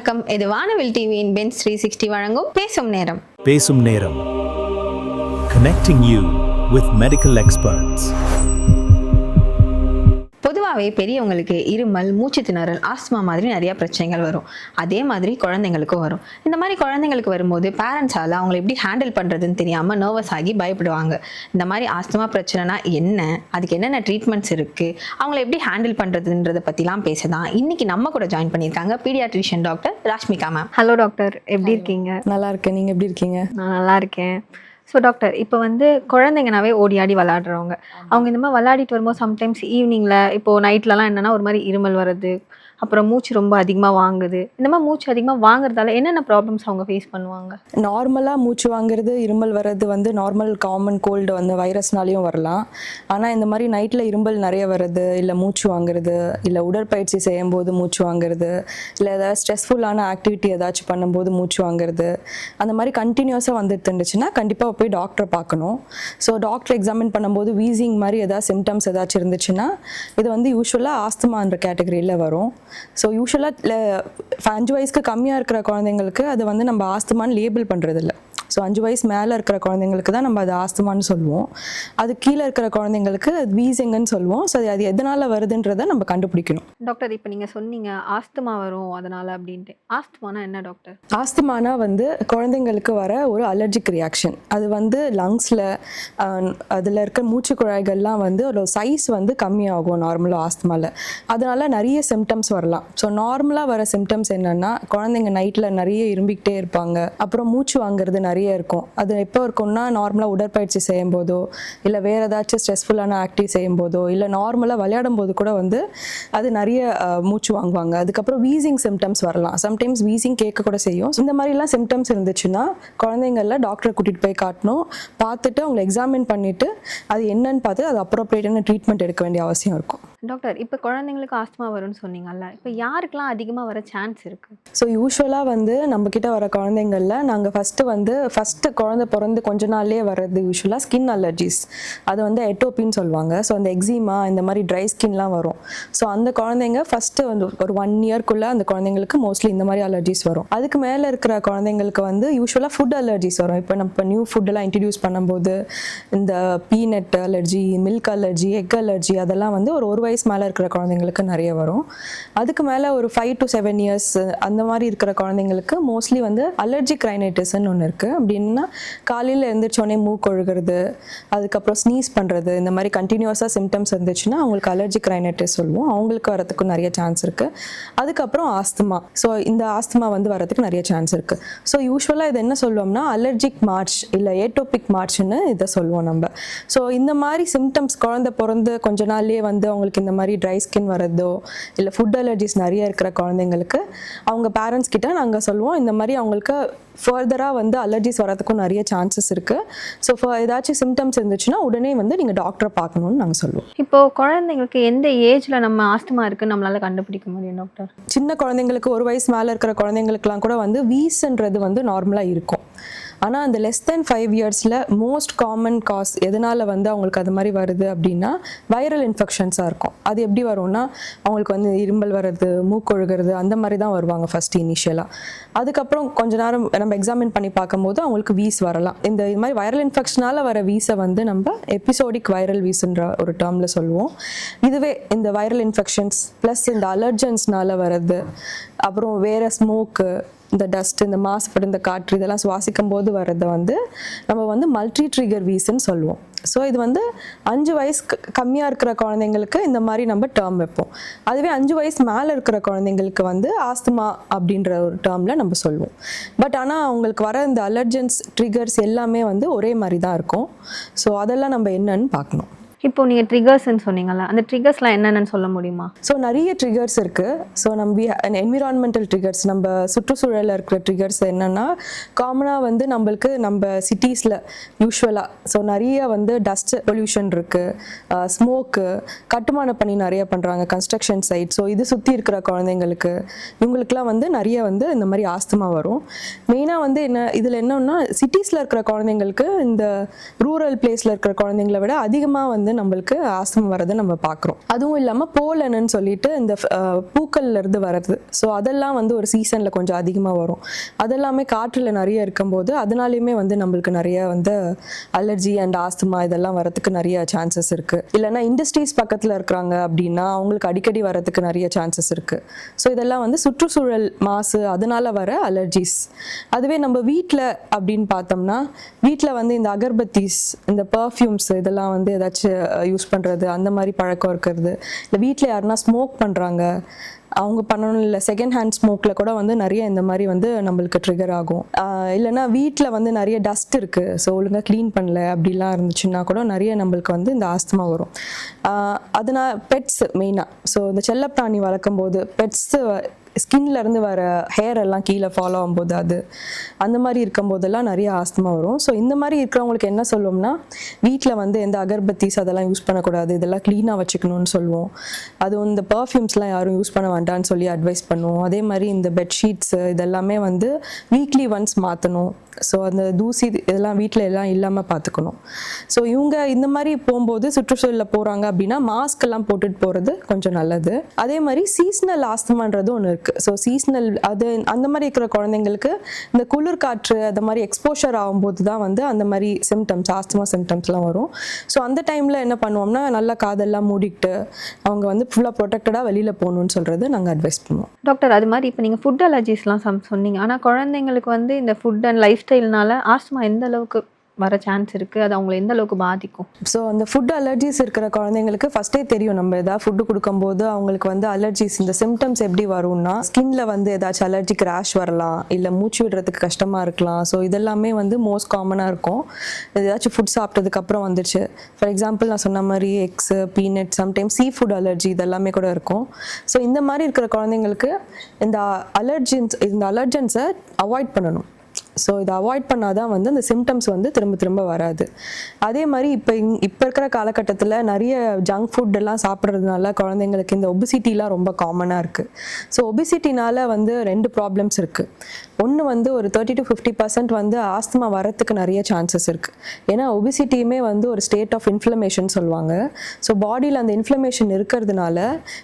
வணக்கம். இது வானவில் டிவியின் பென்ஸ் 360 வழங்கும் பேசும் நேரம். பேசும் நேரம். Connecting you with medical experts. பொதுவாகவே பெரியவங்களுக்கு இருமல், மூச்சு திணறல், ஆஸ்துமா மாதிரி நிறைய பிரச்சனைகள் வரும். அதே மாதிரி குழந்தைங்களுக்கும் வரும். இந்த மாதிரி குழந்தைங்களுக்கு வரும்போது பேரண்ட்ஸால் அவங்களை எப்படி ஹேண்டில் பண்ணுறதுன்னு தெரியாமல் நர்வஸ் ஆகி பயப்படுவாங்க. இந்த மாதிரி ஆஸ்துமா பிரச்சனைனா என்ன, அதுக்கு என்னென்ன ட்ரீட்மெண்ட்ஸ் இருக்குது, அவங்களை எப்படி ஹேண்டில் பண்ணுறதுன்றதை பற்றிலாம் பேசதான் இன்னைக்கு நம்ம கூட ஜாயின் பண்ணியிருக்காங்க paediatrician doctor Rashmika ma'am. Hello doctor, எப்படி இருக்கீங்க? நல்லா இருக்கேன். நீங்கள் எப்படி இருக்கீங்க? நான் நல்லா இருக்கேன். ஸோ டாக்டர், இப்போ குழந்தைங்கனாவே ஓடி ஆடி விளாடுறவங்க, அவங்க இந்த மாதிரி விளையாடிட்டு வரும்போது சம்டைம்ஸ் ஈவினிங்கில் இப்போது நைட்லலாம் என்னென்னா ஒரு மாதிரி இருமல் வருது, அப்புறம் மூச்சு ரொம்ப அதிகமாக வாங்குது. இந்த மாதிரி மூச்சு அதிகமாக வாங்குறதால என்னென்ன ப்ராப்ளம்ஸ் அவங்க ஃபேஸ் பண்ணுவாங்க? நார்மலாக மூச்சு வாங்குறது, இருமல் வர்றது நார்மல் காமன் கோல்டு வைரஸ்னாலையும் வரலாம். ஆனால் இந்த மாதிரி நைட்டில் இருமல் நிறைய வருது, இல்லை மூச்சு வாங்குறது, இல்லை உடற்பயிற்சி செய்யும்போது மூச்சு வாங்குறது, இல்லை ஏதாவது ஸ்ட்ரெஸ்ஃபுல்லான ஆக்டிவிட்டி ஏதாச்சும் பண்ணும்போது மூச்சு வாங்குறது, அந்த மாதிரி கண்டினியூஸாக வந்துட்டு இருந்துச்சுன்னா கண்டிப்பாக போய் டாக்டரை பார்க்கணும். ஸோ டாக்டர் எக்ஸாமின் பண்ணும்போது வீசிங் மாதிரி ஏதாவது சிம்டம்ஸ் ஏதாச்சும் இருந்துச்சுன்னா இது யூஸ்வலாக ஆஸ்துமான்ற கேட்டகரியில் வரும். ஸோ யூஸ்வலாக 5 வயசுக்கு கம்மியாக இருக்கிற குழந்தைங்களுக்கு அது நம்ம ஆஸ்துமான்னு லேபிள் பண்ணுறதில்ல. ஸோ 5 வயசு மேலே இருக்கிற குழந்தைங்களுக்கு தான் நம்ம அது ஆஸ்துமான்னு சொல்லுவோம். அது கீழே இருக்கிற குழந்தைங்களுக்கு அது வீசிங்கன்னு சொல்லுவோம். ஸோ அது எதனால் வருதுன்றதை நம்ம கண்டுபிடிக்கணும். டாக்டர், இப்போ நீங்கள் சொன்னீங்க ஆஸ்துமா வரும் அதனால் அப்படின்ட்டு. ஆஸ்துமானா என்ன டாக்டர்? ஆஸ்துமானா குழந்தைங்களுக்கு வர ஒரு அலர்ஜிக் ரியாக்ஷன். அது லங்ஸில் அதில் இருக்க மூச்சு குழாய்கள்லாம் ஒரு சைஸ் கம்மியாகும் நார்மலாக ஆஸ்துமாவில். அதனால் நிறைய சிம்டம்ஸ் வரலாம். ஸோ நார்மலாக வர சிம்டம்ஸ் என்னென்னா, குழந்தைங்க நைட்டில் நிறைய இரும்பிக்கிட்டே இருப்பாங்க, அப்புறம் மூச்சு வாங்குறது நிறைய இருக்கும். அது எப்போ இருக்கும்னா, நார்மலாக உடற்பயிற்சி செய்யும் போதோ, இல்லை வேறு ஏதாச்சும் ஸ்ட்ரெஸ்ஃபுல்லான ஆக்டிவ் செய்யும் போதோ, இல்லை நார்மலாக விளையாடும் போது கூட அது நிறைய மூச்சு வாங்குவாங்க. அதுக்கப்புறம் வீசிங் சிம்டம்ஸ் வரலாம். சம்டைம்ஸ் வீசிங் கேட்க கூட செய்யும். இந்த மாதிரிலாம் சிம்டம்ஸ் இருந்துச்சுன்னா குழந்தைங்கள டாக்டரை கூட்டிகிட்டு போய் காட்டணும். பார்த்துட்டு அவங்களை எக்ஸாமின் பண்ணிவிட்டு அது என்னன்னு பார்த்து அது அப்ரோப்ரியேட்டான ட்ரீட்மெண்ட் எடுக்க வேண்டிய அவசியம் இருக்கும். டாக்டர், இப்போ குழந்தைங்களுக்கு ஆஸ்துமா வரும்னு சொன்னீங்கல்ல, இப்போ யாருக்கெல்லாம் அதிகமாக வர சான்ஸ் இருக்குது? ஸோ யூஸ்வலாக நம்மக்கிட்ட வர குழந்தைங்களில் நாங்கள் ஃபஸ்ட்டு குழந்தை பிறந்து கொஞ்ச நாள்லேயே வர்றது யூஸ்வலாக ஸ்கின் அலர்ஜிஸ். அது எட்டோப்பின்னு சொல்லுவாங்க. ஸோ அந்த எக்ஸிமா இந்த மாதிரி ட்ரை ஸ்கின்லாம் வரும். ஸோ அந்த குழந்தைங்க ஃபஸ்ட்டு ஒரு 1 இயர்க்குள்ளே அந்த குழந்தைங்களுக்கு மோஸ்ட்லி இந்த மாதிரி அலர்ஜிஸ் வரும். அதுக்கு மேலே இருக்கிற குழந்தைங்களுக்கு யூஸ்வலாக ஃபுட் அலர்ஜிஸ் வரும். இப்போ நம்ம நியூ ஃபுட்டெல்லாம் இன்ட்ரடியூஸ் பண்ணும்போது இந்த peanut allergy, milk allergy, egg allergy அதெல்லாம் ஒரு வயசு மேலே இருக்கிற குழந்தைங்களுக்கு நிறைய வரும். அதுக்கு மேலே ஒரு 5 to 7 இயர்ஸ் அந்த மாதிரி இருக்கிற குழந்தைங்களுக்கு மோஸ்ட்லி அலர்ஜிக் ரைனைட்டிஸ்ன்னு ஒன்று இருக்குது. அப்படின்னா காலையில் எழுந்திரிச்சோடனே மூக்கு ஒழுகிறது, அதுக்கப்புறம் ஸ்னீஸ் பண்ணுறது, இந்த மாதிரி கண்டினியூஸாக சிம்டம்ஸ் இருந்துச்சுன்னா அவங்களுக்கு அலர்ஜிக் ரைனைட்டிஸ் சொல்லுவோம். அவங்களுக்கு வரதுக்கும் நிறைய சான்ஸ் இருக்குது. அதுக்கப்புறம் ஆஸ்துமா. ஸோ இந்த ஆஸ்துமா வரதுக்கு நிறைய சான்ஸ் இருக்குது. ஸோ யூஸ்வலாக இது என்ன சொல்லுவோம்னா அலர்ஜிக் மார்ச் இல்லை ஏட்டோபிக் மார்ச்னு இதை சொல்லுவோம் நம்ம. ஸோ இந்த மாதிரி சிம்டம்ஸ் குழந்தை பிறந்து கொஞ்ச நாள்லேயே அவங்களுக்கு இந்த மாதிரி ட்ரை ஸ்கின் வரதோ, இல்லை ஃபுட் அலர்ஜிஸ் நிறைய இருக்கிற குழந்தைங்களுக்கு அவங்க பேரண்ட்ஸ் கிட்ட நாங்கள் சொல்லுவோம், இந்த மாதிரி அவங்களுக்கு ஃபர்தராக அலர்ஜிஸ் வரதுக்கும் நிறைய சான்சஸ் இருக்குது. ஸோ ஏதாச்சும் சிம்டம்ஸ் இருந்துச்சுன்னா உடனே நீங்கள் டாக்டரை பார்க்கணுன்னு நாங்கள் சொல்லுவோம். இப்போது குழந்தைங்களுக்கு எந்த ஏஜில் நம்ம ஆஸ்துமா இருக்குன்னு நம்மளால் கண்டுபிடிக்க முடியும் டாக்டர்? சின்ன குழந்தைங்களுக்கு 1 வயசு மேலே இருக்கிற குழந்தைங்களுக்குலாம் கூட வீஸ்ன்றது நார்மலாக இருக்கும். ஆனால் அந்த less than 5 இயர்ஸில் மோஸ்ட் காமன் காஸ் எதனால் அவங்களுக்கு அது மாதிரி வருது அப்படின்னா வைரல் இன்ஃபெக்ஷன்ஸாக இருக்கும். அது எப்படி வரும்னா அவங்களுக்கு இருமல் வர்றது, மூக்கொழுகிறது அந்த மாதிரி தான் வருவாங்க ஃபஸ்ட்டு இனிஷியலாக. அதுக்கப்புறம் கொஞ்ச நேரம் நம்ம எக்ஸாமின் பண்ணி பார்க்கும்போது அவங்களுக்கு வீஸ் வரலாம். இந்த மாதிரி வைரல் இன்ஃபெக்ஷனால் வர வீஸை நம்ம எபிசோடிக் வைரல் வீஸ்ன்ற ஒரு டேர்மில் சொல்லுவோம். இதுவே இந்த வைரல் இன்ஃபெக்ஷன்ஸ் ப்ளஸ் இந்த அலர்ஜன்ஸ்னால வர்றது, அப்புறம் வேறு ஸ்மோக்கு, இந்த டஸ்ட், இந்த மாசுபடு, இந்த காற்று இதெல்லாம் சுவாசிக்கும் போது வர்றதை நம்ம மல்டி ட்ரிகர் வீஸ்ன்னு சொல்லுவோம். ஸோ இது 5 வயசு கம்மியாக இருக்கிற குழந்தைங்களுக்கு இந்த மாதிரி நம்ம டேர்ம் வைப்போம். அதுவே 5 வயசு மேலே இருக்கிற குழந்தைங்களுக்கு ஆஸ்துமா அப்படின்ற ஒரு டேர்மில் நம்ம சொல்லுவோம். பட் ஆனால் அவங்களுக்கு வர இந்த அலர்ஜன்ஸ் ட்ரிகர்ஸ் எல்லாமே ஒரே மாதிரி தான் இருக்கும். ஸோ அதெல்லாம் நம்ம என்னன்னு பார்க்கணும். இப்போ நீங்கள் ட்ரிகர்ஸ்ன்னு சொன்னீங்கல்ல, அந்த ட்ரிகர்ஸ்லாம் என்னென்னு சொல்ல முடியுமா? ஸோ நிறைய ட்ரிகர்ஸ் இருக்குது. ஸோ நம்ம என்விரான்மெண்டல் ட்ரிகர்ஸ், நம்ம சுற்றுச்சூழலில் இருக்கிற ட்ரிகர்ஸ் என்னென்னா காமனாக நம்மளுக்கு நம்ம சிட்டிஸில் யூஸ்வலாக ஸோ நிறைய டஸ்ட் பொல்யூஷன் இருக்குது, ஸ்மோக்கு, கட்டுமான பணி நிறைய பண்ணுறாங்க, கன்ஸ்ட்ரக்ஷன் சைட். ஸோ இது சுற்றி இருக்கிற குழந்தைங்களுக்கு இவங்களுக்குலாம் நிறைய இந்த மாதிரி ஆஸ்துமா வரும். மெயினாக இதில் என்னன்னா சிட்டிஸில் இருக்கிற குழந்தைங்களுக்கு இந்த ரூரல் பிளேஸில் இருக்கிற குழந்தைங்களை விட அதிகமாக நம்மளுக்கு ஆஸ்துமா வரதை நம்ம பார்க்குறோம். அதுவும் இல்லாமல் போலன்னு சொல்லிட்டு இந்த பூக்கள்ல இருந்து வர்றது, ஸோ அதெல்லாம் வந்து ஒரு சீசனில் கொஞ்சம் அதிகமாக வரும். அதெல்லாமே காற்றில் நிறைய இருக்கும்போது அதனாலையுமே வந்து நம்மளுக்கு நிறைய வந்து அலர்ஜி அண்ட் ஆஸ்துமா இதெல்லாம் வரதுக்கு நிறைய சான்சஸ் இருக்குது. இல்லைன்னா இண்டஸ்ட்ரீஸ் பக்கத்தில் இருக்கிறாங்க அப்படின்னா அவங்களுக்கு அடிக்கடி வரதுக்கு நிறைய சான்சஸ் இருக்குது. ஸோ இதெல்லாம் வந்து சுற்றுச்சூழல் மாசு அதனால வர அலர்ஜிஸ். அதுவே நம்ம வீட்டில் அப்படின்னு பார்த்தோம்னா வீட்டில் வந்து இந்த அகர்பத்திஸ், இந்த பர்ஃப்யூம்ஸ் இதெல்லாம் வந்து ஏதாச்சும் யூஸ் பண்ணுறது, அந்த மாதிரி பழக்கம் இருக்கிறது, இல்லை வீட்டில் யாருன்னா ஸ்மோக் பண்ணுறாங்க அவங்க பண்ணணும், இல்லை செகண்ட் ஹேண்ட் ஸ்மோக்கில் கூட வந்து நிறைய இந்த மாதிரி வந்து நம்மளுக்கு ட்ரிகர் ஆகும். இல்லைன்னா வீட்டில் வந்து நிறைய டஸ்ட் இருக்குது, ஸோ ஒழுங்காக க்ளீன் பண்ணல அப்படிலாம் இருந்துச்சுன்னா கூட நிறைய நம்மளுக்கு வந்து இந்த ஆஸ்துமா வரும். அதனால் பெட்ஸ் மெயினாக, ஸோ இந்த செல்லப்பிராணி வளர்க்கும் போது பெட்ஸு ஸ்கின்ல இருந்து வர ஹேர் எல்லாம் கீழே ஃபாலோ ஆகும்போது அது அந்த மாதிரி இருக்கும்போதெல்லாம் நிறைய ஆஸ்துமா வரும். ஸோ இந்த மாதிரி இருக்கிறவங்களுக்கு என்ன சொல்லுவோம்னா வீட்டில் வந்து எந்த அகர்பத்திஸ் அதெல்லாம் யூஸ் பண்ணக்கூடாது, இதெல்லாம் க்ளீனாக வச்சுக்கணும்னு சொல்லுவோம். அதுவும் இந்த பர்ஃப்யூம்ஸ்லாம் யாரும் யூஸ் பண்ண வேண்டாம்னு சொல்லி அட்வைஸ் பண்ணுவோம். அதே மாதிரி இந்த பெட்ஷீட்ஸு இதெல்லாமே வந்து வீக்லி ஒன்ஸ் மாற்றணும். ஸோ அந்த தூசி இதெல்லாம் வீட்டில் எல்லாம் இல்லாமல் பார்த்துக்கணும். ஸோ இவங்க இந்த மாதிரி போகும்போது சுற்றுச்சூழலில் போகிறாங்க அப்படின்னா மாஸ்க் எல்லாம் போட்டுட்டு போகிறது கொஞ்சம் நல்லது. அதே மாதிரி சீஸ்னல் ஆஸ்துமான்றது ஒன்று இருக்குது. ஸோ சீஸ்னல் அது அந்த மாதிரி இருக்கிற குழந்தைங்களுக்கு இந்த குளிர் காற்று அந்த மாதிரி எக்ஸ்போஷர் ஆகும்போது தான் வந்து அந்த மாதிரி சிம்டம்ஸ் ஆஸ்துமா சிம்டம்ஸ்லாம் வரும். ஸோ அந்த டைமில் என்ன பண்ணுவோம்னா நல்லா காதெல்லாம் மூடிக்கிட்டு அவங்க வந்து ஃபுல்லாக ப்ரொடெக்டடாக வெளியில் போகணுன்னு சொல்கிறது நாங்கள் அட்வைஸ் பண்ணுவோம். டாக்டர், அது மாதிரி இப்போ நீங்கள் ஃபுட் அலர்ஜிஸ்லாம் சொன்னீங்க, ஆனால் குழந்தைங்களுக்கு வந்து இந்த ஃபுட் அண்ட் லைஃப் ஸ்டைல்னால ஆஸ்துமா எந்த அளவுக்கு வர சான்ஸ் இருக்குது, அது அவங்களை எந்த அளவுக்கு பாதிக்கும்? ஸோ அந்த ஃபுட் அலர்ஜிஸ் இருக்கிற குழந்தைங்களுக்கு ஃபஸ்ட்டே தெரியும். நம்ம எதாவது ஃபுட்டு கொடுக்கும்போது அவங்களுக்கு வந்து அலர்ஜிஸ் இந்த சிம்டம்ஸ் எப்படி வரும்னா ஸ்கின்ல வந்து ஏதாச்சும் அலர்ஜிக் ரேஷ் வரலாம், இல்லை மூச்சு விடுறதுக்கு கஷ்டமாக இருக்கலாம். ஸோ இதெல்லாமே வந்து மோஸ்ட் காமனாக இருக்கும். ஏதாச்சும் ஃபுட் சாப்பிட்டதுக்கு அப்புறம் வந்துச்சு. ஃபார் எக்ஸாம்பிள் நான் சொன்ன மாதிரி egg, peanut, sometimes seafood allergy இதெல்லாமே கூட இருக்கும். ஸோ இந்த மாதிரி இருக்கிற குழந்தைங்களுக்கு இந்த அலர்ஜன்ஸை அவாய்ட் பண்ணணும். ஸோ இதை அவாய்ட் பண்ணாதான் வந்து அந்த சிம்டம்ஸ் வந்து திரும்ப திரும்ப வராது. அதே மாதிரி இப்போ இருக்கிற காலகட்டத்தில் நிறைய ஜங்க் ஃபுட் எல்லாம் சாப்பிட்றதுனால குழந்தைங்களுக்கு இந்த ஒபிசிட்டிலாம் ரொம்ப காமனாக இருக்குது. ஸோ ஒபிசிட்டினால வந்து 2 ப்ராப்ளம்ஸ் இருக்குது. ஒன்று வந்து ஒரு 30 to 50% வந்து ஆஸ்துமா வரத்துக்கு நிறைய சான்சஸ் இருக்குது. ஏன்னா ஒபிசிட்டியுமே வந்து ஒரு ஸ்டேட் ஆஃப் இன்ஃப்ளமேஷன் சொல்லுவாங்க. ஸோ பாடியில் அந்த இன்ஃப்ளமேஷன் இருக்கிறதுனால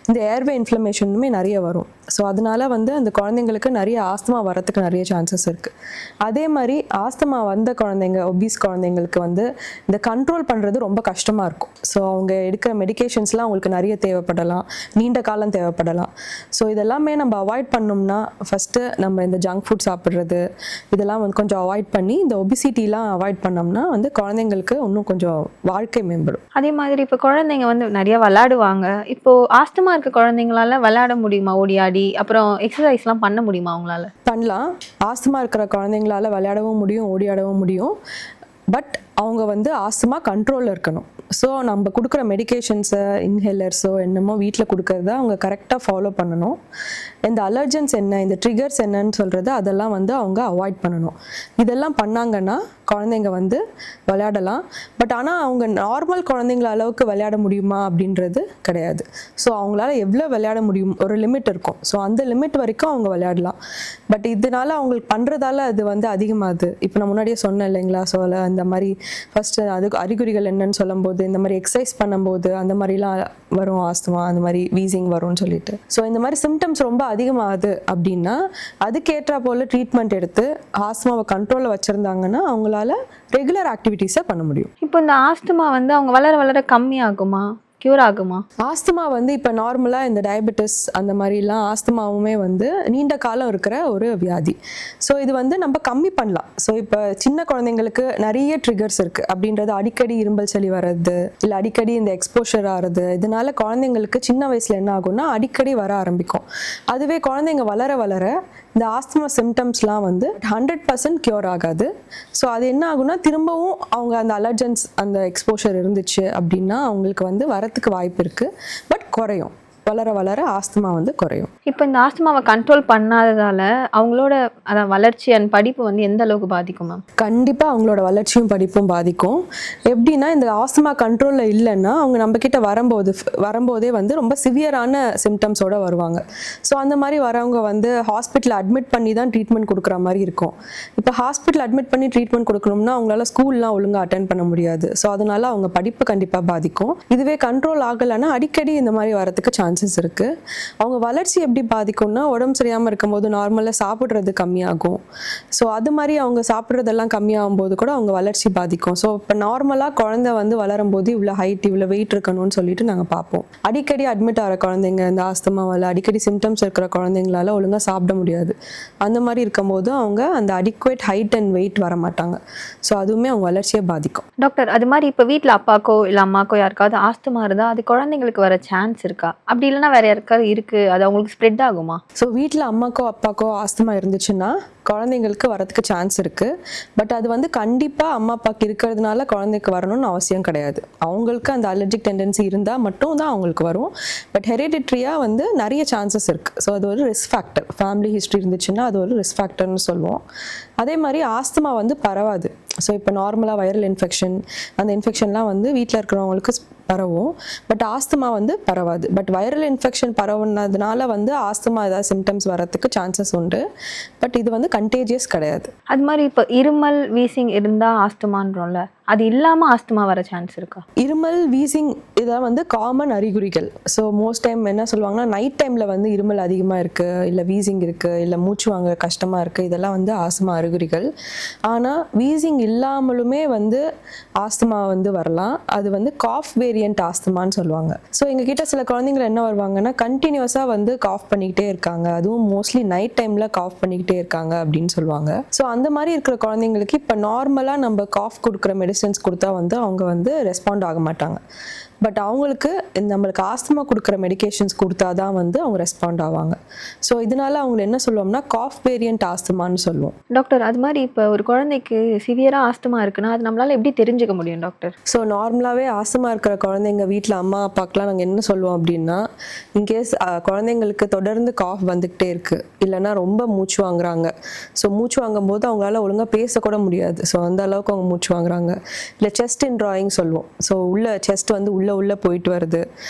இந்த ஏர்வே இன்ஃப்ளமேஷனுமே நிறைய வரும். ஸோ அதனால வந்து அந்த குழந்தைங்களுக்கு நிறைய ஆஸ்துமா வரத்துக்கு நிறைய சான்சஸ் இருக்குது. அதே மாதிரி ஆஸ்துமா வந்த குழந்தைங்க, ஒபீஸ் குழந்தைங்களுக்கு வந்து இந்த கண்ட்ரோல் பண்ணுறது ரொம்ப கஷ்டமாக இருக்கும். ஸோ அவங்க எடுக்கிற மெடிகேஷன்ஸ்லாம் அவங்களுக்கு நிறைய தேவைப்படலாம், நீண்ட காலம் தேவைப்படலாம். ஸோ இதெல்லாமே நம்ம அவாய்ட் பண்ணோம்னா ஃபஸ்ட்டு நம்ம இந்த ஜங்க் ஃபுட் சாப்பிட்றது இதெல்லாம் வந்து கொஞ்சம் அவாய்ட் பண்ணி இந்த ஒபிசிட்டிலாம் அவாய்ட் பண்ணோம்னா வந்து குழந்தைங்களுக்கு இன்னும் கொஞ்சம் வாழ்க்கை மேம்படும். அதே மாதிரி இப்போ குழந்தைங்க வந்து நிறைய விளையாடுவாங்க. இப்போது ஆஸ்துமா இருக்க குழந்தைங்களால விளையாட முடியுமா? ஓடி ஆடி அப்புறம் எக்ஸசைஸ்லாம் பண்ண முடியுமா அவங்களால? பண்ணலாம். ஆஸ்துமா இருக்கிற குழந்தைங்களால விளையாடவும் முடியும், ஓடியாடவும் முடியும். பட் அவங்க வந்து ஆஸ்துமா கண்ட்ரோலில் இருக்கணும். ஸோ நம்ம கொடுக்குற மெடிகேஷன்ஸை, இன்ஹேலர்ஸோ என்னமோ வீட்டில் கொடுக்கறத அவங்க கரெக்டாக ஃபாலோ பண்ணணும். இந்த அலர்ஜன்ஸ் என்ன, இந்த ட்ரிகர்ஸ் என்னன்னு சொல்கிறது அதெல்லாம் வந்து அவங்க அவாய்ட் பண்ணணும். இதெல்லாம் பண்ணாங்கன்னா குழந்தைங்க வந்து விளையாடலாம். பட் ஆனால் அவங்க நார்மல் குழந்தைங்கள அளவுக்கு விளையாட முடியுமா அப்படின்றது கிடையாது. ஸோ அவங்களால எவ்வளோ விளையாட முடியும் ஒரு லிமிட் இருக்கும். ஸோ அந்த லிமிட் வரைக்கும் அவங்க விளையாடலாம். பட் இதனால அவங்களுக்கு பண்ணுறதால அது வந்து அதிகமாகுது. இப்போ நான் முன்னாடியே சொன்னேன் இல்லைங்களா, ஸோ அந்த மாதிரி ஃபஸ்ட்டு அதுக்கு அறிகுறிகள் என்னன்னு சொல்லும்போது இந்த மாதிரி எக்ஸசைஸ் பண்ணும்போது அந்த மாதிரிலாம் வரும் ஆஸ்துமா, அந்த மாதிரி வீசிங் வரும்னு சொல்லிட்டு. ஸோ இந்த மாதிரி சிம்டம்ஸ் ரொம்ப அதிகமாகுது அப்படின்னா அதுக்கேற்ற போல் ட்ரீட்மெண்ட் எடுத்து ஆஸ்துமாவை கண்ட்ரோலில் வச்சுருந்தாங்கன்னா அவங்களால ரெகுலர் ஆக்டிவிட்டீஸை பண்ண முடியும். இப்போ இந்த ஆஸ்துமா வந்து அவங்க வளர வளர கம்மி ஆகுமா, க்யூர் ஆகுமா? ஆஸ்துமா வந்து இப்போ நார்மலாக இந்த டயபெட்டிஸ் அந்த மாதிரிலாம் ஆஸ்துமாவுமே வந்து நீண்ட காலம் இருக்கிற ஒரு வியாதி. ஸோ இது வந்து நம்ம கம்மி பண்ணலாம். ஸோ இப்போ சின்ன குழந்தைங்களுக்கு நிறைய ட்ரிகர்ஸ் இருக்குது அப்படின்றது, அடிக்கடி இரும்பல் சளி வர்றது, இல்லை அடிக்கடி இந்த எக்ஸ்போஷர் ஆகிறது, இதனால குழந்தைங்களுக்கு சின்ன வயசில் என்ன ஆகும்னா அடிக்கடி வர ஆரம்பிக்கும். அதுவே குழந்தைங்க வளர வளர இந்த ஆஸ்துமா சிம்டம்ஸ்லாம் வந்து 100% க்யூர் ஆகாது. ஸோ அது என்ன ஆகும்னா திரும்பவும் அவங்க அந்த அலர்ஜன்ஸ், அந்த எக்ஸ்போஷர் இருந்துச்சு அப்படின்னா அவங்களுக்கு வந்து வரத்துக்கு வாய்ப்பு இருக்குது. பட் குறையும். வளர வளர ஆஸ்துமா வந்து குறையும். இப்போ இந்த ஆஸ்துமாவை கண்ட்ரோல் பண்ணாததால அவங்களோட அதான் வளர்ச்சி அண்ட் படிப்பு வந்து எந்த அளவுக்கு பாதிக்கும் மேம்? கண்டிப்பாக அவங்களோட வளர்ச்சியும் படிப்பும் பாதிக்கும். எப்படின்னா இந்த ஆஸ்துமா கண்ட்ரோலில் இல்லைன்னா அவங்க நம்மக்கிட்ட வரும்போதே வந்து ரொம்ப சிவியரான சிம்டம்ஸோடு வருவாங்க. ஸோ அந்த மாதிரி வரவங்க வந்து ஹாஸ்பிட்டலில் அட்மிட் பண்ணி தான் ட்ரீட்மெண்ட் கொடுக்குற மாதிரி இருக்கும். இப்போ ஹாஸ்பிட்டல் அட்மிட் பண்ணி ட்ரீட்மெண்ட் கொடுக்கணும்னா அவங்களால ஸ்கூல்லாம் ஒழுங்காக அட்டென்ட் பண்ண முடியாது. ஸோ அதனால அவங்க படிப்பு கண்டிப்பாக பாதிக்கும். இதுவே கண்ட்ரோல் ஆகலைன்னா அடிக்கடி இந்த மாதிரி வரதுக்கு சான்சஸ் இருக்குது. அவங்க வளர்ச்சி எப்படி பாதிக்கும்னா உடம்பு சரியாமல் இருக்கும்போது நார்மலாக சாப்பிட்றது கம்மியாகும். ஸோ அது மாதிரி அவங்க சாப்பிட்றதெல்லாம் கம்மியாகும் போது கூட அவங்க வளர்ச்சி பாதிக்கும். ஸோ இப்போ நார்மலாக குழந்தை வந்து வளரும் போது இவ்வளோ ஹைட் இவ்வளோ வெயிட் இருக்கணும்னு சொல்லிட்டு நாங்கள் பார்ப்போம். அடிக்கடி அட்மிட் ஆகிற குழந்தைங்க இந்த ஆஸ்துமாவால் அடிக்கடி சிம்டம்ஸ் இருக்கிற குழந்தைங்களால ஒழுங்காக சாப்பிட முடியாது. அந்த மாதிரி இருக்கும்போது அவங்க அந்த அடிக்குவேட் ஹைட் அண்ட் வெயிட் வர மாட்டாங்க. ஸோ அதுவுமே அவங்க வளர்ச்சியை பாதிக்கும். டாக்டர், அது மாதிரி இப்போ வீட்டில் அப்பாக்கோ இல்லை அம்மாக்கோ யாருக்காவது ஆஸ்துமா இருந்தால் அது குழந்தைங்களுக்கு வர சான்ஸ் இருக்கா? அப்படி இல்லைன்னா வேற யாருக்காவது இருக்குது, அது அவங்களுக்கு ஸ்ப்ரெட் ஆகுமா? ஸோ வீட்டில் அம்மாக்கோ அப்பாக்கோ ஆஸ்துமா இருந்துச்சுன்னா குழந்தைங்களுக்கு வரதுக்கு சான்ஸ் இருக்குது. பட் அது வந்து கண்டிப்பாக அம்மா அப்பாவுக்கு இருக்கிறதுனால குழந்தைக்கு வரணும்னு அவசியம் கிடையாது. அவங்களுக்கு அந்த அலர்ஜிக் டெண்டன்சி இருந்தால் மட்டும் தான் அவங்களுக்கு வரும். பட் ஹெரிடிட்ரியாக வந்து நிறைய சான்சஸ் இருக்குது. ஸோ அது ஒரு ரிஸ்க் ஃபேக்டர். ஃபேமிலி ஹிஸ்ட்ரி இருந்துச்சுன்னா அது ஒரு ரிஸ்க் ஃபேக்டர்னு சொல்லுவோம். அதே மாதிரி ஆஸ்துமா வந்து பரவாது. ஸோ இப்போ நார்மலாக வைரல் இன்ஃபெக்ஷன் அந்த இன்ஃபெக்ஷன்லாம் வந்து வீட்டில் இருக்கிறவங்களுக்கு பரவும். பட் ஆஸ்துமா வந்து பரவாது. பட் வைரல் இன்ஃபெக்ஷன் பரவுனதுனால வந்து ஆஸ்துமா ஏதாவது சிம்டம்ஸ் வரதுக்கு சான்சஸ் உண்டு. பட் இது வந்து கண்டேஜியஸ் கிடையாது. அது மாதிரி இப்போ இருமல் வீசிங் இருந்தால் ஆஸ்துமான்றோம்ல, அது இல்லாமல் ஆஸ்துமா வர சான்ஸ் இருக்கா? இருமல் வீசிங் இதெல்லாம் வந்து காமன் அறிகுறிகள். ஸோ மோஸ்ட் டைம் என்ன சொல்லுவாங்கன்னா நைட் டைமில் வந்து இருமல் அதிகமாக இருக்குது, இல்லை வீசிங் இருக்குது, இல்லை மூச்சு வாங்க கஷ்டமாக இருக்குது, இதெல்லாம் வந்து ஆஸ்துமா அறிகுறிகள். ஆனால் வீசிங் இல்லாமலுமே வந்து ஆஸ்துமா வந்து வரலாம். அது வந்து காஃப் வேரியன்ட் ஆஸ்துமான்னு சொல்லுவாங்க. ஸோ எங்ககிட்ட சில குழந்தைங்க என்ன வருவாங்கன்னா கண்டினியூஸாக வந்து காஃப் பண்ணிக்கிட்டே இருக்காங்க, அதுவும் மோஸ்ட்லி நைட் டைமில் காஃப் பண்ணிக்கிட்டே இருக்காங்க அப்படின்னு சொல்லுவாங்க. ஸோ அந்த மாதிரி இருக்கிற குழந்தைங்களுக்கு இப்போ நார்மலாக நம்ம காஃப் கொடுக்குற மெடிசன்ஸ் கொடுத்தா வந்து அவங்க வந்து ரெஸ்பாண்ட் ஆக மாட்டாங்க. பட் அவங்களுக்கு நம்மளுக்கு ஆஸ்துமா கொடுக்குற மெடிகேஷன்ஸ் கொடுத்தா தான் வந்து அவங்க ரெஸ்பாண்ட் ஆவாங்க. ஸோ இதனால அவங்க என்ன சொல்லுவோம்னா காஃப் வேரியன்ட் ஆஸ்துமான்னு சொல்லுவோம். டாக்டர், அது மாதிரி இப்போ ஒரு குழந்தைக்கு சிவியராக ஆஸ்துமா இருக்குன்னா அது நம்மளால எப்படி தெரிஞ்சுக்க முடியும் டாக்டர்? ஸோ நார்மலாகவே ஆஸ்துமா இருக்கிற குழந்தைங்க வீட்டில் அம்மா அப்பாக்கெலாம் நாங்கள் என்ன சொல்லுவோம் அப்படின்னா, இன்கேஸ் குழந்தைங்களுக்கு தொடர்ந்து காஃப் வந்துக்கிட்டே இருக்குது, இல்லைன்னா ரொம்ப மூச்சு வாங்குறாங்க. ஸோ மூச்சு வாங்கும் போது அவங்களால ஒழுங்காக பேசக்கூட முடியாது. ஸோ அந்த அளவுக்கு அவங்க மூச்சு வாங்குறாங்க. இல்லை செஸ்ட் இன் ட்ராயிங் சொல்லுவோம். ஸோ உள்ள செஸ்ட் வந்து உள்ளே போயிட்டு வருது.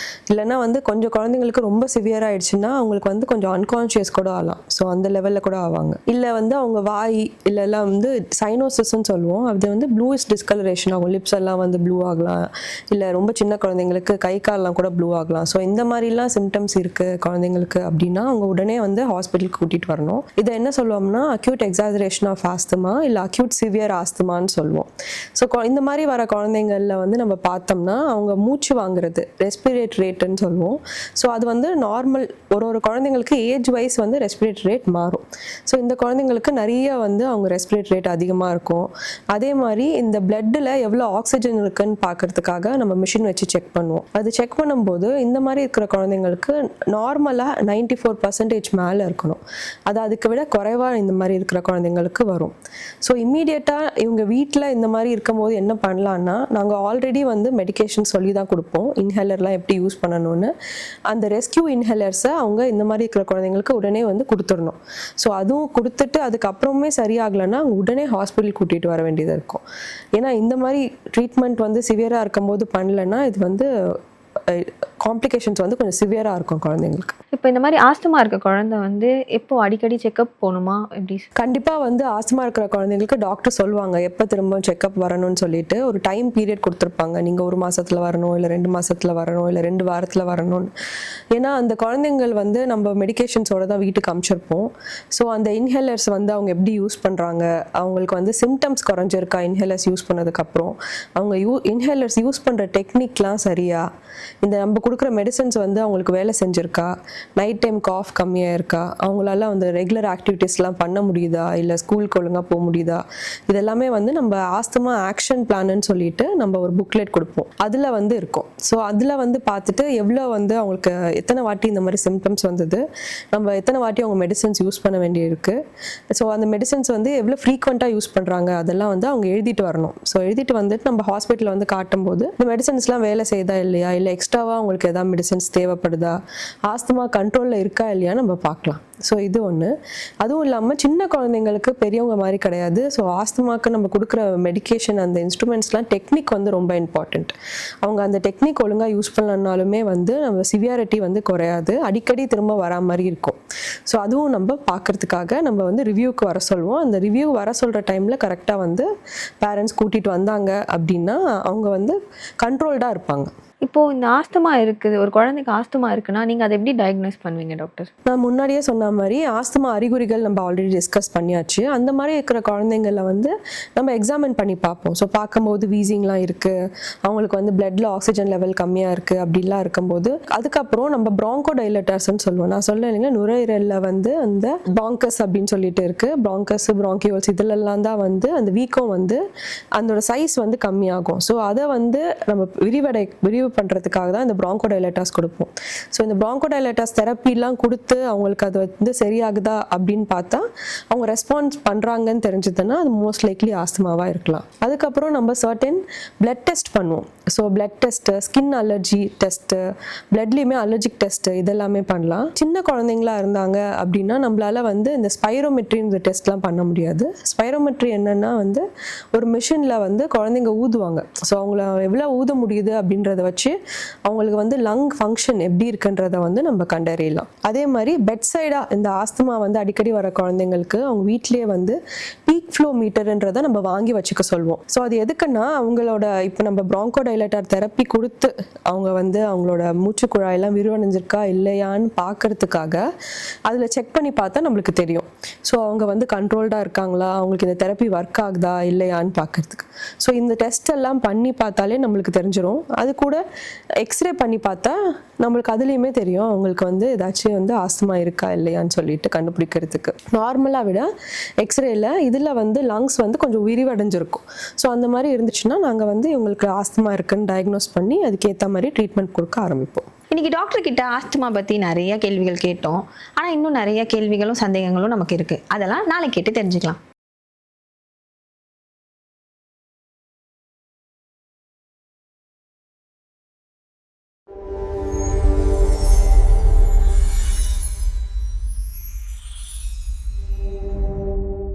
இல்லைன்னா வந்து கொஞ்சம் குழந்தைங்களுக்கு ரொம்ப சிவியர் ஆயிடுச்சுன்னா அவங்களுக்கு வந்து கொஞ்சம் அன்கான்ஷியஸ் கூட ஆகலாம். ஸோ அந்த லெவலில் கூட ஆவாங்க. இல்லை வந்து அவங்க வாய் இல்லைலாம் வந்து சைனோசிஸ்ன்னு சொல்லுவோம். அது வந்து ப்ளூயிஷ் டிஸ்கலரேஷன் ஆகும். லிப்ஸ் எல்லாம் வந்து ப்ளூ ஆகலாம். இல்லை ரொம்ப சின்ன குழந்தைங்களுக்கு கை கால்லாம் கூட ப்ளூ ஆகலாம். ஸோ இந்த மாதிரிலாம் சிம்டம்ஸ் இருக்குது குழந்தைங்களுக்கு அப்படின்னா அவங்க உடனே வந்து ஹாஸ்பிட்டலுக்கு கூட்டிகிட்டு வரணும். இதை என்ன சொல்லுவோம்னா அக்யூட் எக்ஸாஜரேஷன் ஆஃப் ஆஸ்துமா இல்லை அக்யூட் சிவியர் ஆஸ்துமான்னு சொல்லுவோம். ஸோ இந்த மாதிரி வர குழந்தைங்களில் வந்து நம்ம பார்த்தோம்னா அவங்க மூச்சு வாங்குறது ரெஸ்பிரேட்டரி ரேட்டுன்னு சொல்லுவோம். ஸோ அது வந்து நார்மல் ஒரு குழந்தைங்களுக்கு ஏஜ் வைஸ் வந்து ரெஸ்பிரேட்டரி ரேட் மாறும். ஸோ இந்த குழந்தைங்களுக்கு நிறைய வந்து அவங்க ரெஸ்பிரேட்டரி ரேட் அதிகமாக இருக்கும். அதே மாதிரி இந்த பிளட்டில் எவ்வளோ ஆக்சிஜன் இருக்குன்னு பார்க்கறதுக்காக நம்ம மிஷின் வச்சு செக் பண்ணுவோம். அது செக் பண்ணும்போது இந்த மாதிரி இருக்கிற குழந்தைங்களுக்கு நார்மலாக 94% மேலே இருக்கணும். அது அதுக்கு விட குறைவாக இந்த மாதிரி இருக்கிற குழந்தைங்களுக்கு வரும். ஸோ இம்மீடியட்டாக இவங்க வீட்டில் இந்த மாதிரி இருக்கும்போது என்ன பண்ணலான்னா நாங்கள் ஆல்ரெடி வந்து மெடிகேஷன் சொல்லி தான் கொடுப்போம். இன்ஹேலர்லாம் எப்படி யூஸ் பண்ணணும்னு அந்த ரெஸ்கியூ இன்ஹேலர்ஸை அவங்க இந்த மாதிரி இருக்கிற குழந்தைங்களுக்கு உடனே வந்து கொடுத்துடணும். ஸோ அதுவும் கொடுத்துட்டு அதுக்கப்புறமே சரியாகலைன்னா அவங்க உடனே ஹாஸ்பிட்டல் கூட்டிகிட்டு வர வேண்டியதாக இருக்கும். ஏன்னா இந்த மாதிரி ட்ரீட்மெண்ட் வந்து சிவியராக இருக்கும்போது பண்ணலைன்னா இது வந்து காம்ப்ளிகேஷன்ஸ் வந்து கொஞ்சம் சிவியராக இருக்கும் குழந்தைங்களுக்கு. இப்போ இந்த மாதிரி ஆஸ்துமா இருக்க குழந்தை வந்து எப்போ அடிக்கடி செக்அப் போகணுமா எப்படி? கண்டிப்பாக வந்து ஆஸ்துமா இருக்கிற குழந்தைங்களுக்கு டாக்டர் சொல்லுவாங்க எப்போ திரும்ப செக்அப் வரணும்னு சொல்லிட்டு ஒரு டைம் பீரியட் கொடுத்துருப்பாங்க. நீங்கள் 1 மாதத்தில் வரணும், இல்லை 2 மாதத்தில் வரணும், இல்லை 2 வாரத்தில் வரணும்னு. ஏன்னா அந்த குழந்தைங்கள் வந்து நம்ம மெடிகேஷன்ஸோட தான் வீட்டுக்கு அனுப்பிச்சிருப்போம். ஸோ அந்த இன்ஹேலர்ஸ் வந்து அவங்க எப்படி யூஸ் பண்ணுறாங்க, அவங்களுக்கு வந்து சிம்டம்ஸ் குறைஞ்சிருக்கா இன்ஹேலர்ஸ் யூஸ் பண்ணதுக்கப்புறம், அவங்க இன்ஹேலர்ஸ் யூஸ் பண்ணுற டெக்னிக்லாம் சரியா, இந்த நம்ம கொடுக்குற மெடிசன்ஸ் வந்து அவங்களுக்கு வேலை செஞ்சுருக்கா, நைட் டைம் காஃப் கம்மியாக இருக்கா, அவங்களால வந்து ரெகுலர் ஆக்டிவிட்டீஸ்லாம் பண்ண முடியுதா, இல்லை ஸ்கூலுக்கு ஒழுங்காக போக முடியுதா, இதெல்லாமே வந்து நம்ம ஆஸ்துமா ஆக்ஷன் பிளான்னு சொல்லிட்டு நம்ம ஒரு புக்லெட் கொடுப்போம். அதில் வந்து இருக்கும். ஸோ அதில் வந்து பார்த்துட்டு எவ்வளோ வந்து அவங்களுக்கு எத்தனை வாட்டி இந்த மாதிரி சிம்டம்ஸ் வந்தது, நம்ம எத்தனை வாட்டி அவங்க மெடிசன்ஸ் யூஸ் பண்ண வேண்டியிருக்கு, ஸோ அந்த மெடிசன்ஸ் வந்து எவ்வளோ ஃப்ரீக்வெண்ட்டாக யூஸ் பண்ணுறாங்க அதெல்லாம் வந்து அவங்க எழுதிட்டு வரணும். ஸோ எழுதிட்டு வந்துட்டு நம்ம ஹாஸ்பிட்டலில் வந்து காட்டும்போது இந்த மெடிசன்ஸ்லாம் வேலை செய்தா இல்லையா, இல்லை எக்ஸ்ட்ராவாக அவங்களுக்கு அவங்களுக்கு எதாவது மெடிசன்ஸ் தேவைப்படுதா, ஆஸ்துமா கண்ட்ரோலில் இருக்கா இல்லையா நம்ம பார்க்கலாம். ஸோ இது ஒன்று. அதுவும் இல்லாமல் சின்ன குழந்தைங்களுக்கு பெரியவங்க மாதிரி கிடையாது. ஸோ ஆஸ்துமாக்கு நம்ம கொடுக்குற மெடிகேஷன் அந்த இன்ஸ்ட்ருமெண்ட்ஸ்லாம் டெக்னிக் வந்து ரொம்ப இம்பார்ட்டண்ட். அவங்க அந்த டெக்னிக் ஒழுங்காக யூஸ் பண்ணலனாலுமே வந்து நம்ம சிவியாரிட்டி வந்து குறையாது, அடிக்கடி திரும்ப வரா மாதிரி இருக்கும். ஸோ அதுவும் நம்ம பார்க்கறதுக்காக நம்ம வந்து ரிவ்யூக்கு வர சொல்லுவோம். அந்த ரிவ்யூ வர சொல்கிற டைமில் கரெக்டாக வந்து பேரண்ட்ஸ் கூட்டிகிட்டு வந்தாங்க அப்படின்னா அவங்க வந்து கண்ட்ரோல்டாக இருப்பாங்க. இப்போது இந்த ஆஸ்துமா இருக்குது, ஒரு குழந்தைக்கு ஆஸ்துமா இருக்குன்னா நீங்கள் அதை எப்படி டயக்னோஸ் பண்ணுவீங்க டாக்டர்? நான் முன்னாடியே சொன்ன மாதிரி ஆஸ்துமா அறிகுறிகள் நம்ம ஆல்ரெடி டிஸ்கஸ் பண்ணியாச்சு. அந்த மாதிரி இருக்கிற குழந்தைங்கள வந்து நம்ம எக்ஸாமின் பண்ணி பார்ப்போம். ஸோ பார்க்கும்போது வீசிங்லாம் இருக்குது, அவங்களுக்கு வந்து பிளட்ல ஆக்சிஜன் லெவல் கம்மியாக இருக்குது அப்படிலாம் இருக்கும்போது அதுக்கப்புறம் நம்ம ப்ராங்கோ டைலட்டர்ஸ்ன்னு சொல்லுவோம். நான் சொல்ல இல்லைங்க, நுரையீரலில் வந்து அந்த ப்ராங்கஸ் அப்படின்னு சொல்லிட்டு இருக்குது, ப்ராங்கஸ் ப்ராங்கியோல்ஸ் இதிலெல்லாம் தான் வந்து அந்த வீக்கம் வந்து அதோட சைஸ் வந்து கம்மியாகும். ஸோ அதை வந்து நம்ம விரிவு பண்ணுறதுக்காக தான் இந்த ப்ராங்கோ டைலட்டாஸ் கொடுப்போம். ஸோ இந்த ப்ராங்கோ டைலட்டாஸ் தெரப்பிலாம் கொடுத்து அவங்களுக்கு அது வந்து சரியாகுதா அப்படின்னு பார்த்தா அவங்க ரெஸ்பான்ஸ் பண்ணுறாங்கன்னு தெரிஞ்சதுன்னா அது மோஸ்ட் லைக்லி ஆஸ்துமாவாக இருக்கலாம். அதுக்கப்புறம் நம்ம சர்டன் பிளட் டெஸ்ட் பண்ணுவோம். So blood test, skin allergy test, பிளட்லேயுமே அலர்ஜிக் டெஸ்ட்டு இதெல்லாமே பண்ணலாம். சின்ன குழந்தைங்களா இருந்தாங்க அப்படின்னா நம்மளால வந்து இந்த ஸ்பைரோமெட்ரின்ற டெஸ்ட்லாம் பண்ண முடியாது. ஸ்பைரோமெட்ரி என்னன்னா வந்து ஒரு மிஷினில் வந்து குழந்தைங்க ஊதுவாங்க. ஸோ அவங்கள எவ்வளோ ஊத முடியுது அப்படின்றத வச்சு அவங்களுக்கு வந்து லங் ஃபங்க்ஷன் எப்படி இருக்குன்றத வந்து நம்ம கண்டறியலாம். அதே மாதிரி பெட் சைடாக இந்த ஆஸ்துமா வந்து அடிக்கடி வர குழந்தைங்களுக்கு அவங்க வீட்லேயே வந்து பீக் ஃப்ளோ மீட்டர்ன்றதை நம்ம வாங்கி வச்சுக்க சொல்லுவோம். ஸோ அது எதுக்குன்னா அவங்களோட இப்போ நம்ம ப்ராங்கோ டைலட்டர் தெரப்பி கொடுத்து அவங்க வந்து அவங்களோட மூச்சு குழாயெல்லாம் விரிவடைஞ்சிருக்கா இல்லையான்னு பார்க்கறதுக்காக அதில் செக் பண்ணி பார்த்தா நம்மளுக்கு தெரியும். ஸோ அவங்க வந்து கண்ட்ரோல்டாக இருக்காங்களா, அவங்களுக்கு இந்த தெரப்பி ஒர்க் ஆகுதா இல்லையான்னு பார்க்கறதுக்கு. ஸோ இந்த டெஸ்ட் எல்லாம் பண்ணி பார்த்தாலே நம்மளுக்கு தெரிஞ்சிடும். அது கூட எக்ஸ்ரே பண்ணி பார்த்தா நம்மளுக்கு அதுலேயுமே தெரியும் அவங்களுக்கு வந்து ஏதாச்சும் வந்து ஆஸ்துமா இருக்கா இல்லையான்னு சொல்லிட்டு கண்டுபிடிக்கிறதுக்கு. நார்மலாக விட எக்ஸ்ரேல இதில் வந்து லங்ஸ் வந்து கொஞ்சம் விரிவடைஞ்சிருக்கும். ஸோ அந்த மாதிரி இருந்துச்சுன்னா நாங்கள் வந்து இவங்களுக்கு ஆஸ்துமா இருக்குன்னு டயக்னோஸ் பண்ணி அதுக்கேற்ற மாதிரி ட்ரீட்மெண்ட் கொடுக்க ஆரம்பிப்போம். இன்னைக்கு டாக்டர் கிட்ட ஆஸ்துமா பற்றி நிறைய கேள்விகள் கேட்டோம். ஆனால் இன்னும் நிறைய கேள்விகளும் சந்தேகங்களும் நமக்கு இருக்குது. அதெல்லாம் நாளைக்கு கேட்டு தெரிஞ்சுக்கலாம்.